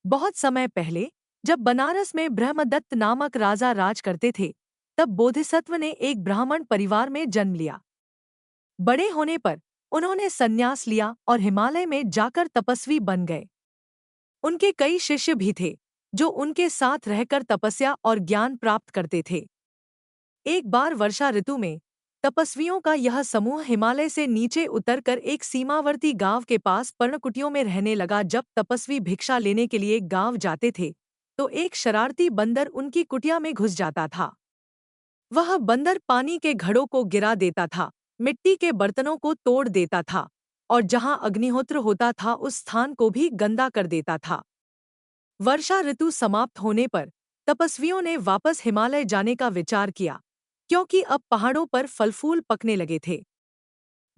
बहुत समय पहले, जब बनारस में ब्रह्मदत्त नामक राजा राज करते थे, तब बोधिसत्व ने एक ब्राह्मण परिवार में जन्म लिया। बड़े होने पर उन्होंने संन्यास लिया और हिमालय में जाकर तपस्वी बन गए। उनके कई शिष्य भी थे, जो उनके साथ रहकर तपस्या और ज्ञान प्राप्त करते थे। एक बार वर्षा ऋतु में तपस्वियों का यह समूह हिमालय से नीचे उतरकर एक सीमावर्ती गांव के पास पर्णकुटियों में रहने लगा। जब तपस्वी भिक्षा लेने के लिए गांव जाते थे, तो एक शरारती बंदर उनकी कुटिया में घुस जाता था। वह बंदर पानी के घड़ों को गिरा देता था, मिट्टी के बर्तनों को तोड़ देता था और जहां अग्निहोत्र होता था उस स्थान को भी गंदा कर देता था। वर्षा ऋतु समाप्त होने पर तपस्वियों ने वापस हिमालय जाने का विचार किया, क्योंकि अब पहाड़ों पर फल-फूल पकने लगे थे।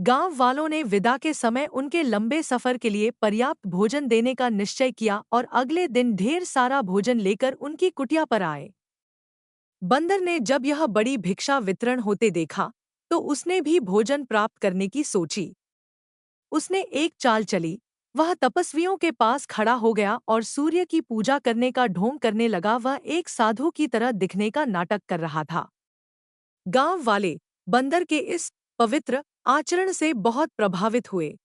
गांव वालों ने विदा के समय उनके लंबे सफर के लिए पर्याप्त भोजन देने का निश्चय किया और अगले दिन ढेर सारा भोजन लेकर उनकी कुटिया पर आए। बंदर ने जब यह बड़ी भिक्षा वितरण होते देखा, तो उसने भी भोजन प्राप्त करने की सोची। उसने एक चाल चली, वह तपस्वियों के पास खड़ा हो गया और सूर्य की पूजा करने का ढोंग करने लगा। वह एक साधु की तरह दिखने का नाटक कर रहा था। गांव वाले बंदर के इस पवित्र आचरण से बहुत प्रभावित हुए।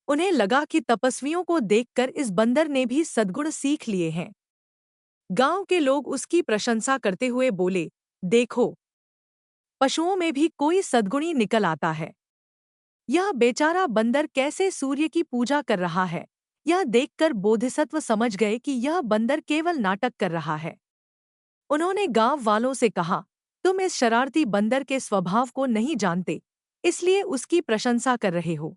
उन्हें लगा कि तपस्वियों को देखकर इस बंदर ने भी सद्गुण सीख लिए हैं। गांव के लोग उसकी प्रशंसा करते हुए बोले, देखो, पशुओं में भी कोई सद्गुणी निकल आता है। यह बेचारा बंदर कैसे सूर्य की पूजा कर रहा है। यह देखकर बोधिसत्व समझ गए कि यह बंदर केवल नाटक कर रहा है। उन्होंने गांव वालों से कहा, तुम इस शरारती बंदर के स्वभाव को नहीं जानते, इसलिए उसकी प्रशंसा कर रहे हो।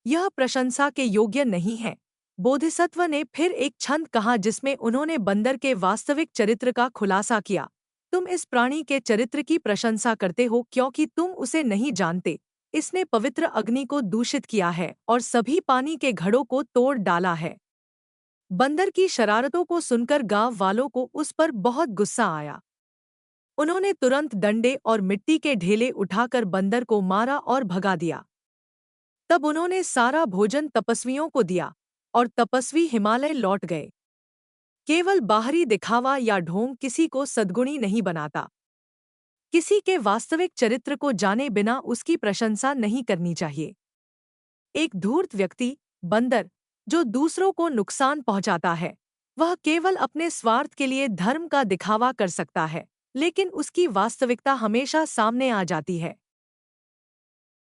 यह प्रशंसा के योग्य नहीं है। बोधिसत्व ने फिर एक छंद कहा जिसमें उन्होंने बंदर के वास्तविक चरित्र का खुलासा किया। तुम इस प्राणी के चरित्र की प्रशंसा करते हो क्योंकि तुम उसे नहीं जानते। इसने पवित्र अग्नि को दूषित किया है और सभी पानी के घड़ों को तोड़ डाला है। बंदर की शरारतों को सुनकर गांव वालों को उस पर बहुत गुस्सा आया। उन्होंने तुरंत डंडे और मिट्टी के ढेले उठाकर बंदर को मारा और भगा दिया। तब उन्होंने सारा भोजन तपस्वियों को दिया और तपस्वी हिमालय लौट गए। केवल बाहरी दिखावा या ढोंग किसी को सद्गुणी नहीं बनाता। किसी के वास्तविक चरित्र को जाने बिना उसकी प्रशंसा नहीं करनी चाहिए। एक धूर्त व्यक्ति, बंदर, जो दूसरों को नुकसान पहुंचाता है, वह केवल अपने स्वार्थ के लिए धर्म का दिखावा कर सकता है, लेकिन उसकी वास्तविकता हमेशा सामने आ जाती है।